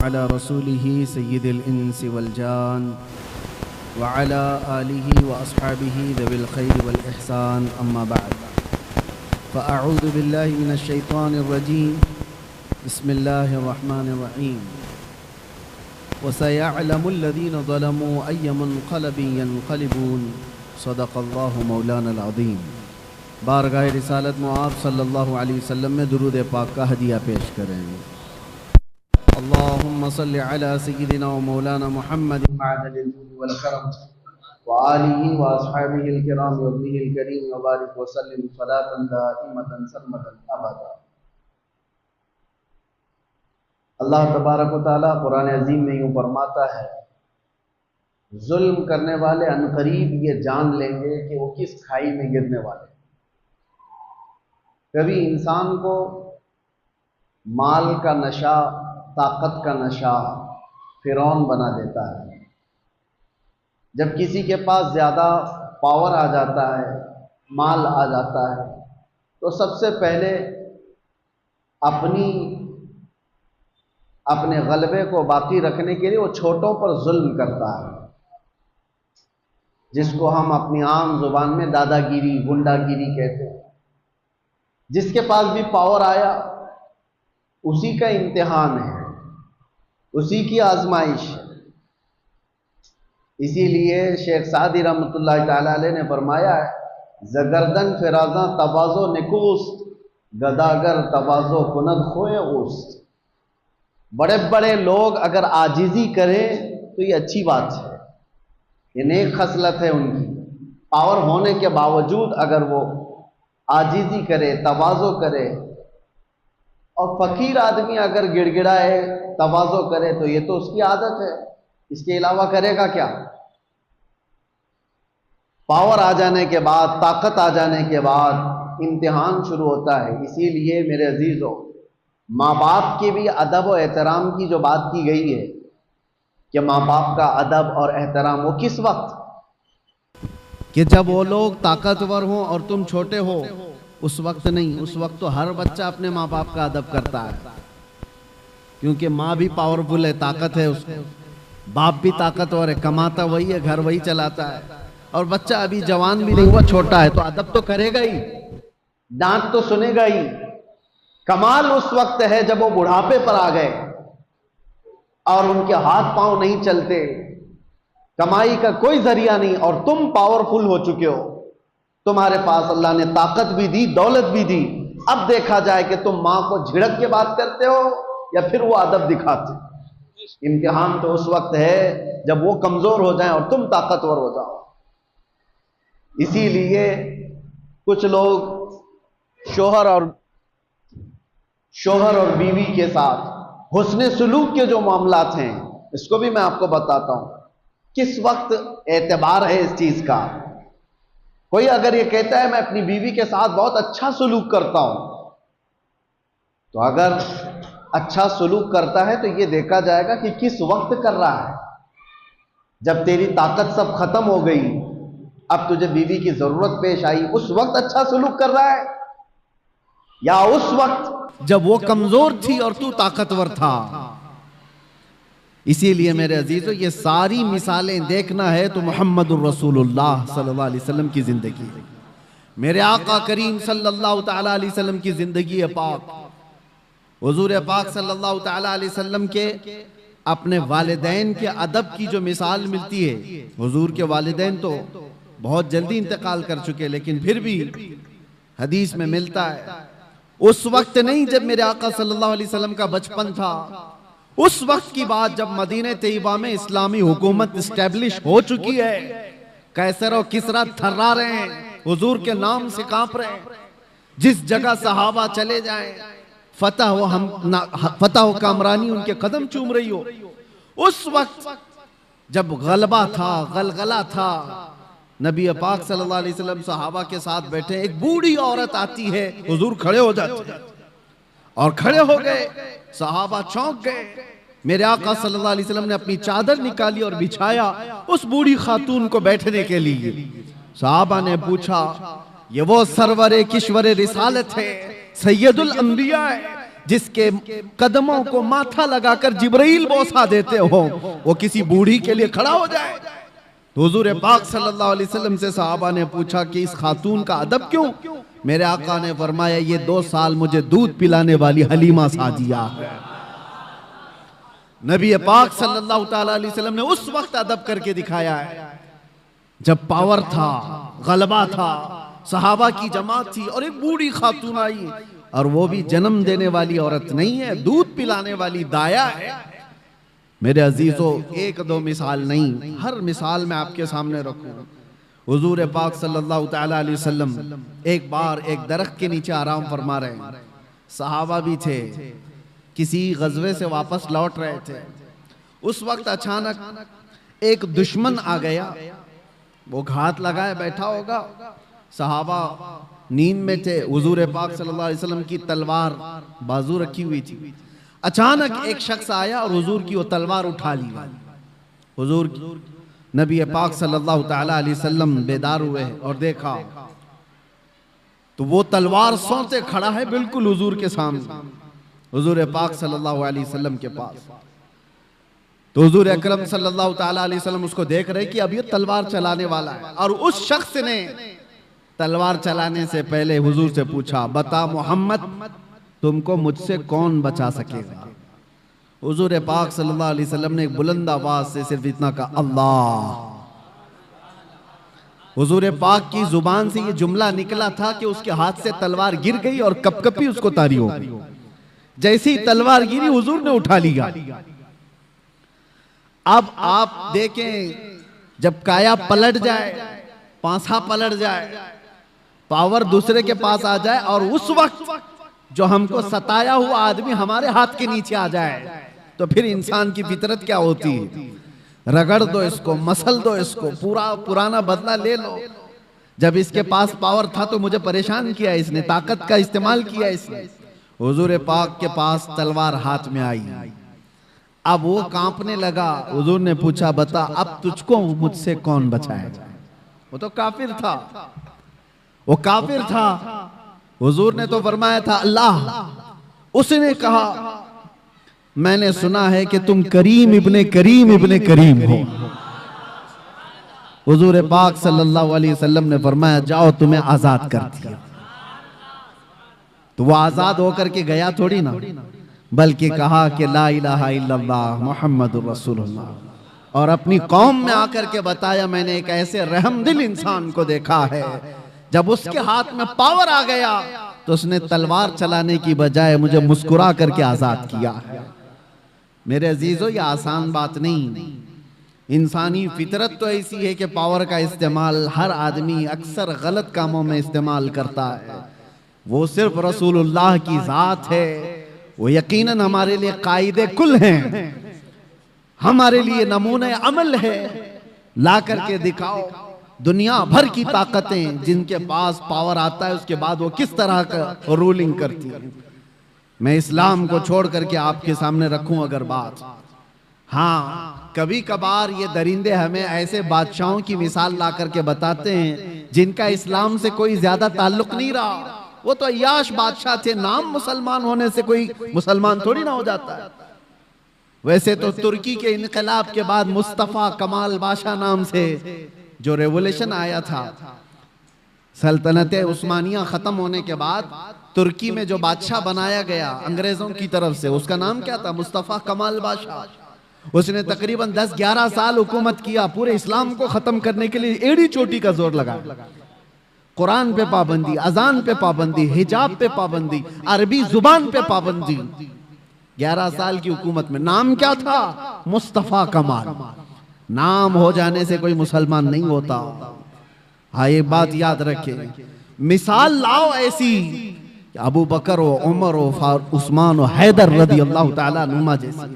अला रसूलिही सय्यिदिल इंसी वल जान व अला आलिही व अस्हाबिही ज़विल खैरि वल इहसान अम्मा बअद फ़अऊज़ु बिल्लाहि मिनश शैतानिर रजीम बिस्मिल्लाहिर रहमानिर रहीम व सयअलमुल लज़ीना ज़लमू अय्य मुनक़लबिन यनक़लिबून सदक़ल्लाहु मौलानल अज़ीम। बारगाह रिसालत मुआब सल्लल्लाहु अलैहि वसल्लम में दुरूद पाक का हदिया पेश करेंगे। अल्लाहुम्मा सल्लि अला सय्यिदिना व मौलाना मुहम्मदिन मअदनिल वल करम व आलिहि व अस्हाबिहिल किराम व इब्निहिल करीम व बारिक व सल्लिम सलातन दाइमतन सरमदन अबदा। अल्लाह तबारक व तआला कुरान अज़ीम में यूँ फरमाता है, जुल्म करने वाले अनकरीब ये जान लेंगे कि वो किस खाई में गिरने वाले। कभी इंसान को माल का नशा, ताकत का नशा फिरौन बना देता है। जब किसी के पास ज़्यादा पावर आ जाता है, माल आ जाता है, तो सबसे पहले अपने गलबे को बाकी रखने के लिए वो छोटों पर जुल्म करता है, जिसको हम अपनी आम जुबान में दादागिरी, गुंडागिरी कहते हैं। जिसके पास भी पावर आया उसी का इम्तिहान है, उसी की आजमाइश है। इसीलिए शेख सादी रहमतुल्लाह तआला अलैह ने फरमाया है, जगरदन फिराजा तवाज़ो निकूस्त गदागर तवाज़ो कुनद खोए उस्त। बड़े बड़े लोग अगर आजिज़ी करें तो ये अच्छी बात है, ये नेक खसलत है उनकी। पावर होने के बावजूद अगर वो आजिज़ी करे, तवाज़ो करे, और फ़कीर आदमी अगर गिड़गिड़ाए, तवाज़ो करे, तो ये तो उसकी आदत है, इसके अलावा करेगा क्या। पावर आ जाने के बाद, ताकत आ जाने के बाद इम्तिहान शुरू होता है। इसीलिए मेरे अजीज़ों, माँ बाप के भी अदब और एहतराम की जो बात की गई है कि माँ बाप का अदब और एहतराम वो किस वक्त, कि जब वो लोग ताकतवर हों और तुम छोटे हो, उस वक्त नहीं। उस वक्त तो हर बच्चा अपने माँ बाप का अदब करता है, क्योंकि माँ भी पावरफुल है, ताकत है उसको, बाप भी ताकतवर है, कमाता वही है, घर वही चलाता है, और बच्चा अभी जवान भी नहीं हुआ, छोटा है, तो अदब तो करेगा ही, डांट तो सुनेगा ही। कमाल उस वक्त है जब वो बुढ़ापे पर आ गए और उनके हाथ पांव नहीं चलते, कमाई का कोई जरिया नहीं, और तुम पावरफुल हो चुके हो, तुम्हारे पास अल्लाह ने ताकत भी दी, दौलत भी दी। अब देखा जाए कि तुम माँ को झिड़क के बात करते हो या फिर वो अदब दिखाते। इम्तिहान तो उस वक्त है जब वो कमजोर हो जाएं और तुम ताकतवर हो जाओ। इसीलिए कुछ लोग शोहर और बीवी के साथ हुस्ने सुलूक के जो मामलात हैं, इसको भी मैं आपको बताता हूं। किस वक्त एतबार है इस चीज का। कोई अगर ये कहता है मैं अपनी बीवी के साथ बहुत अच्छा सुलूक करता हूं, तो अगर अच्छा सुलूक करता है तो ये देखा जाएगा कि किस वक्त कर रहा है। जब तेरी ताकत सब खत्म हो गई, अब तुझे बीवी की जरूरत पेश आई, उस वक्त अच्छा सुलूक कर रहा है, या उस वक्त जब वो कमजोर थी और तू ताकतवर था। इसीलिए मेरे अजीजों, ये सारी मिसालें देखना है तो मुहम्मदुर रसूलुल्लाह सल्लल्लाहु अलैहि वसल्लम की जिंदगी, मेरे आका करीम सल्लल्लाहु तआला अलैहि वसल्लम की जिंदगी पाक, हुजूर पाक सल्लल्लाहु तआला अलैहि वसल्लम के अपने वालिदैन के अदब की जो मिसाल मिलती है। हुजूर के वालिदैन तो बहुत जल्दी इंतकाल कर चुके, लेकिन फिर भी हदीस में मिलता है उस वक्त नहीं जब मेरे आका सल्लल्लाहु अलैहि वसल्लम का बचपन था, उस वक्त की बात जब मदीने तैयबा में इस्लामी हुकूमत इस्टेब्लिश हो चुकी है। कैसर और किसरा थर्रा रहे हैं, हुजूर के नाम से कांप रहे हैं। जिस जगह सहाबा चले जाएं, फतह हो कामरानी उनके कदम चूम रही हो, उस वक्त जब गलबा था, गलगला था, नबी पाक सल्लल्लाहु अलैहि वसल्लम सहाबा के साथ बैठे, एक बूढ़ी औरत आती है, हुजूर खड़े हो जाते हैं, और खड़े हो गए, सहाबा चौंक गए। मेरे आका सल्लल्लाहु अलैहि वसल्लम ने अपनी चादर निकाली और बिछाया उस बूढ़ी खातून को बैठने के लिए। सहाबा ने पूछा, ये वो सरवरे किश्वरे रिसालत है, सैयदुल अंबिया है, जिसके कदमों को माथा लगाकर जिब्रील बोसा देते हो, वो किसी बूढ़ी के लिए खड़ा हो जाए। तो हुजूर पाक सल्लल्लाहु अलैहि वसल्लम से सहाबा ने पूछा कि इस खातून का अदब क्यों? मेरे आका ने फरमाया, ये 2 साल मुझे दूध पिलाने वाली हलीमा साजिया है। नबी पाक सल्लल्लाहु ताला अलैहि वसल्लम ने उस वक्त अदब करके दिखाया है जब पावर था, गलबा था, सहाबा की जमात थी और एक बूढ़ी खातून आई, और वो भी जन्म देने वाली औरत नहीं है, दूध पिलाने वाली दाया है। मेरे अजीजों, 1-2 मिसाल नहीं, हर मिसाल मैं आपके सामने रखूं। हुजूर पाक सल्लल्लाहु ताला अलैहि वसल्लम एक बार एक दरख्त के नीचे आराम फरमा रहे हैं, सहाबा भी थे, किसी गजवे से वापस लौट रहे थे। उस वक्त अचानक एक दुश्मन आ गया, वो घात लगाए बैठा होगा, सहाबा नींद में थे, हुजूर पाक सल्लल्लाहु अलैहि वसल्लम की तलवार बाजू रखी हुई थी। अचानक एक शख्स आया और हुजूर की वो तलवार उठा ली। हुजूर नबी पाक सल्लल्लाहु ताला अलैहि वसल्लम बेदार हुए और देखा तो वो तलवार सोते खड़ा है बिल्कुल हुजूर के सामने, हुजूर पाक सल्लल्लाहु अलैहि वसल्लम के पास। तो हुजूर अकरम सल्लल्लाहु ताला अलैहि वसल्लम उसको देख रहे कि अब ये तलवार चलाने वाला है, और उस शख्स ने तलवार चलाने से पहले हुजूर से पूछा, बता मोहम्मद, तुमको मुझसे कौन बचा सकेगा? हुजूर पाक सल्लल्लाहु अलैहि वसल्लम ने एक बुलंद आवाज से सिर्फ इतना कहा, अल्लाह। हुजूर पाक की जुबान से ये जुमला निकला था कि उसके हाथ से तलवार गिर गई और कपकपी उसको तारी हो गई। जैसी तलवार गिरी हुजूर ने उठा लिया। अब आप देखें, जब काया पलट जाए, पांसा पलट जाए, पावर दूसरे के पास आ जाए, और उस वक्त जो हमको सताया हुआ आदमी हमारे हाथ के नीचे आ जाए, तो फिर इंसान की फितरत क्या होती है? रगड़ दो इसको, मसल दो इसको, पूरा पुराना बदला ले लो। जब इसके पास पावर था तो मुझे परेशान किया इसने, ताकत का इस्तेमाल किया इसने। हुजूर पाक के पास तलवार हाथ में आई, अब वो कांपने लगा। हुजूर ने पूछा, बता अब तुझको मुझसे कौन बचाएगा? वो तो काफिर था, वो काफिर था। हुजूर ने तो फरमाया था अल्लाह। उसने कहा, मैंने सुना है कि तुम करीम इब्ने करीम इब्ने करीम हो। हुजूर पाक सल्लल्लाहु अलैहि वसल्लम ने फरमाया, जाओ तुम्हें आजाद कर दिया। तो वो आजाद होकर के गया थोड़ी ना, बल्कि कहा कि ला इलाहा इल्लल्लाह मुहम्मदुर रसूलुल्लाह, और अपनी कौम में आकर के बताया, मैंने एक ऐसे रहमदिल इंसान को देखा है, जब उसके हाथ में पावर आ गया तो उसने तलवार चलाने की बजाय मुझे मुस्कुरा करके आजाद किया है। मेरे अजीजों, ये आसान बात नहीं। इंसानी फितरत तो ऐसी है कि पावर का इस्तेमाल हर आदमी अक्सर गलत कामों में इस्तेमाल करता है। वो सिर्फ रसूलुल्लाह की जात है, वो यकीनन हमारे लिए कायदे कुल हैं, हमारे लिए नमूने अमल है। ला करके दिखाओ दुनिया भर की ताकतें जिनके पास पावर आता है, उसके बाद वो किस तरह का रूलिंग करती है। मैं इस्लाम को छोड़ करके आपके सामने रखूं अगर बात, हाँ, कभी कभार ये दरिंदे हमें ऐसे बादशाहों की मिसाल ला करके बताते हैं जिनका इस्लाम से कोई ज्यादा ताल्लुक नहीं रहा। वो तो अय्याश बादशाह थे, नाम मुसलमान होने से कोई मुसलमान थोड़ी ना हो जाता है। वैसे तो तुर्की के इनकलाब के बाद मुस्तफा कमाल बादशाह नाम से जो रेवोल्यूशन आया था, सल्तनत उस्मानिया खत्म होने के बाद तुर्की में जो बादशाह बनाया गया अंग्रेजों की तरफ से, उसका नाम क्या था? मुस्तफा कमाल बादशाह। उसने तकरीबन 10-11 साल हुकूमत किया, पूरे इस्लाम को खत्म करने के लिए एड़ी चोटी का जोर लगा। कुरान पे पाबंदी, अजान पे पाबंदी, हिजाब पे पाबंदी, अरबी जुबान पे पाबंदी। 11 साल की हुकूमत में नाम क्या था? मुस्तफा कमाल। नाम हो जाने से कोई मुसलमान नहीं होता। हाँ, ये बात याद रखे। मिसाल लाओ ऐसी, अबू बकर हो, उमर हो, उस्मान हो, हैदर रदी अल्लाह ताला नुमा जैसी,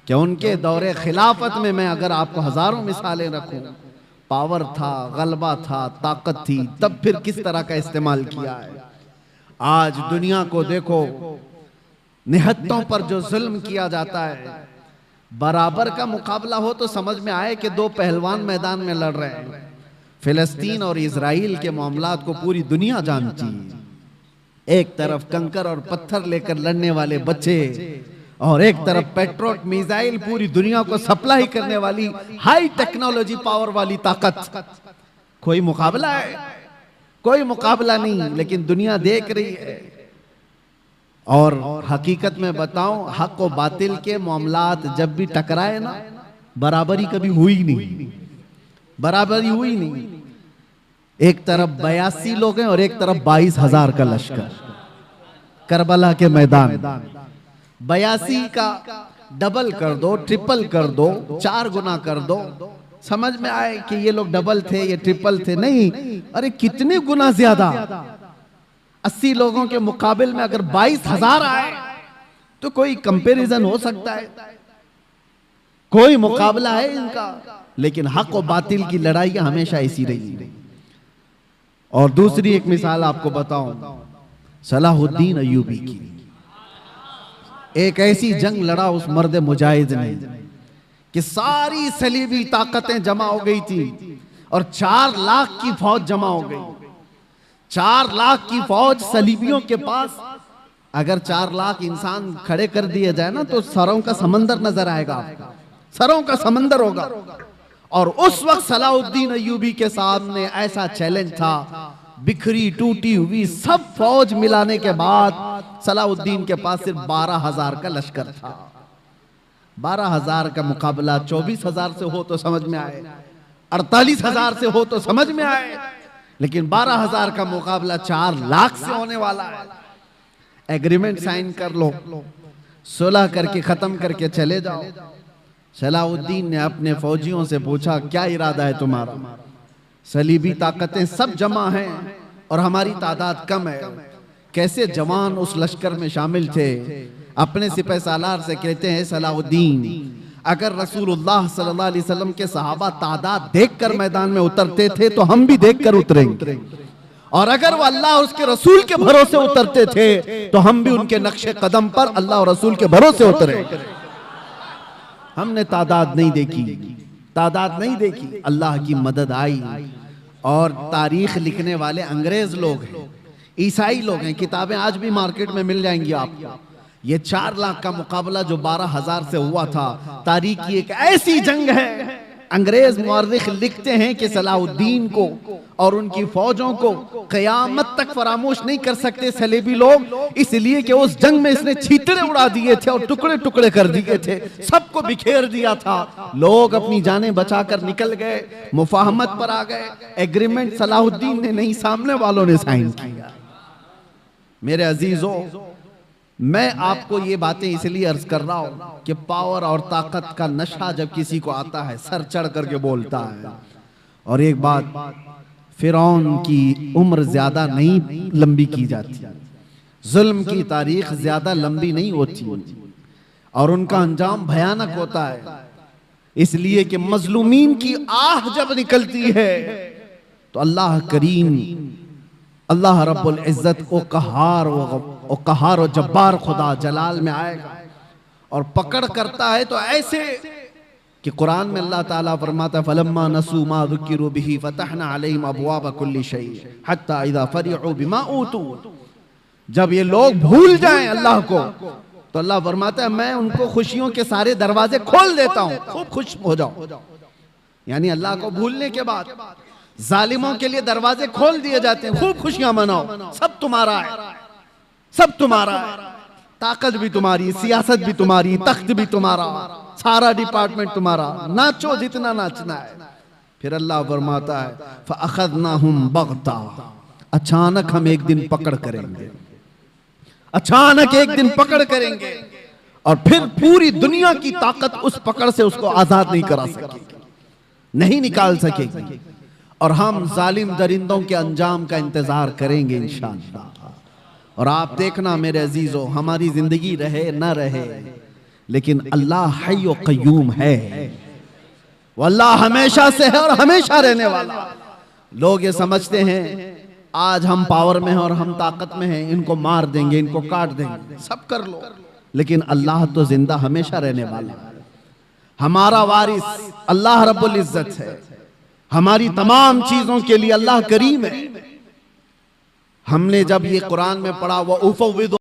क्या उनके दौरे खिलाफत में मैं अगर आपको हजारों मिसालें रखूं, पावर था, गलबा था, ताकत थी, तब फिर किस तरह का इस्तेमाल किया है। आज दुनिया को देखो, निहत्तों पर जो जुल्म किया जाता है, बराबर का मुकाबला हो तो समझ में आए कि 2 पहलवान मैदान में लड़ रहे हैं। फिलिस्तीन और इजराइल के मामलात को पूरी दुनिया जानती है। एक तरफ कंकर और पत्थर लेकर लड़ने वाले बच्चे और एक तरफ पेट्रोल मिसाइल पूरी दुनिया को सप्लाई करने वाली हाई टेक्नोलॉजी पावर वाली ताकत। कोई मुकाबला है? कोई मुकाबला नहीं, लेकिन दुनिया देख रही है। और हकीकत में बताऊं, हक और बातिल के मामलात जब भी टकराए ना, बराबरी कभी हुई नहीं, बराबरी हुई नहीं। एक तरफ 82 लोग हैं और एक तरफ 22,000 का लश्कर करबला के मैदान। 82 का डबल कर दो, ट्रिपल कर दो, 4 गुना कर दो, समझ में आए कि ये लोग डबल थे, ये ट्रिपल थे। नहीं, अरे कितने गुना ज्यादा। 80 लोगों के मुकाबले में अगर 22,000 आए तो कोई कंपैरिजन हो सकता है? कोई मुकाबला है इनका? लेकिन हक और बातिल की लड़ाई हमेशा ऐसी रही। और दूसरी एक मिसाल आपको बताऊं, सलाहुद्दीन अय्यूबी की। एक ऐसी जंग लड़ा उस मर्द मुजाहिद ने कि सारी सलीबी ताकतें जमा हो गई थी और 4 लाख की फौज जमा हो गई। 4 लाख की फौज सलीबियों के पास। अगर 4 लाख इंसान खड़े कर दिए जाए ना तो सरों का समंदर नजर आएगा आपको, सरों का समंदर होगा। और उस वक्त सलाहुद्दीन अय्यूबी के सामने ऐसा चैलेंज था, बिखरी टूटी हुई सब फौज मिलाने के बाद सलाहुद्दीन के पास सिर्फ 12,000 का लश्कर था। 12,000 का मुकाबला 24,000 से हो तो समझ में आए, 48,000 से हो तो समझ में आए, लेकिन 12,000 का मुकाबला 4 लाख से होने वाला है। एग्रीमेंट साइन कर लो, सुलह करके खत्म करके चले जाओ। सलाहुद्दीन ने अपने फौजियों से पूछा, क्या इरादा है तुम्हारा? सलीबी ताकतें सब जमा हैं और हमारी तादाद कम है। कैसे जवान उस लश्कर में शामिल थे। अपने सिपह सालार से कहते हैं, सलाहुद्दीन, अगर रसूलुल्लाह सल्लल्लाहु अलैहि वसल्लम के सहाबा तादाद देखकर मैदान में उतरते थे तो हम भी देखकर उतरेंगे, और अगर वो अल्लाह और उसके रसूल के भरोसे उतरते थे तो हम भी उनके नक्शे कदम पर अल्लाह और रसूल के भरोसे उतरे। हमने तादाद नहीं देखी, तादाद नहीं देखी, अल्लाह की मदद आई। और तारीख लिखने वाले अंग्रेज लोग हैं, ईसाई लोग हैं, किताबें आज भी मार्केट में मिल जाएंगी आपको। ये 4 लाख का मुकाबला जो 12,000 से हुआ था, तारीख की एक ऐसी जंग है। अंग्रेज मुअर्रिख लिखते हैं कि सलाहुद्दीन को और उनकी फौजों को क़यामत तक फरामोश नहीं कर सकते सलेबी लोग, इसलिए कि उस जंग में इसने छींतरे उड़ा दिए थे और टुकड़े टुकड़े कर दिए थे, सबको बिखेर दिया था। लोग अपनी जानें बचाकर निकल गए, मुफाहमत पर आ गए। एग्रीमेंट सलाहुद्दीन ने नहीं, सामने वालों ने साइन किया। मेरे अजीजों, मैं आपको ये बातें इसलिए अर्ज कर रहा हूं कि पावर और ताकत का नशा जब किसी को आता है, सर चढ़ करके बोलता है। और एक बात, फिरौन की उम्र ज्यादा नहीं लंबी की जाती, जुल्म की तारीख ज्यादा लंबी नहीं होती और उनका अंजाम भयानक होता है। इसलिए कि मजलूमीन की आह जब निकलती है तो अल्लाह करीम, अल्लाह रब्बुल इज्जत को कहार और जब्बार खुदा जलाल में आएगा और पकड़ करता है। तो ऐसे कि कुरान में अल्लाह ताला फरमाता है, फलम्मा नसू मा ज़ुक्किरू बिही फतहना अलैहिम अबवाब कुल्ली शै हत्ता इज़ा फरिहू बिमा ऊतू। जब ये लोग भूल जाएं अल्लाह को तो अल्लाह फरमाता है, मैं उनको खुशियों के सारे दरवाजे खोल देता हूं, खूब खुश हो जाओ। यानी अल्लाह को भूलने के बाद जालिमों के लिए दरवाजे खोल दिए जाते हैं, खूब खुशियां मनाओ, सब तुम्हारा है, सब तुम्हारा है, ताकत भी तुम्हारी, सियासत भी तुम्हारी, तख्त भी तुम्हारा, सारा डिपार्टमेंट तुम्हारा, नाचो जितना नाचना है। फिर अल्लाह फरमाता है, फअखज़नाहुम बग़ता, अचानक हम एक दिन पकड़ करेंगे, अचानक एक दिन पकड़ करेंगे और फिर पूरी दुनिया की ताकत उस पकड़ से उसको आजाद नहीं करा सकेगी, नहीं निकाल सकेगी। और हम जालिम दरिंदों के अंजाम का इंतजार करेंगे इंशाअल्लाह। और आप देखना मेरे अजीजों, हमारी जिंदगी रहे न रहे, लेकिन अल्लाह हय्य व क़य्यूम है, वो अल्लाह हमेशा से है और हमेशा रहने वाला। लोग ये समझते हैं आज हम पावर में हैं और हम ताकत में हैं, इनको मार देंगे, इनको काट देंगे, सब कर लो, लेकिन अल्लाह तो जिंदा हमेशा रहने वाला है। हमारा वारिस अल्लाह रब्बुल इज्जत है, हमारी तमाम चीजों के लिए अल्लाह करीम है। हमने जब ये कुरान में पढ़ा, वह उफ़व्विदु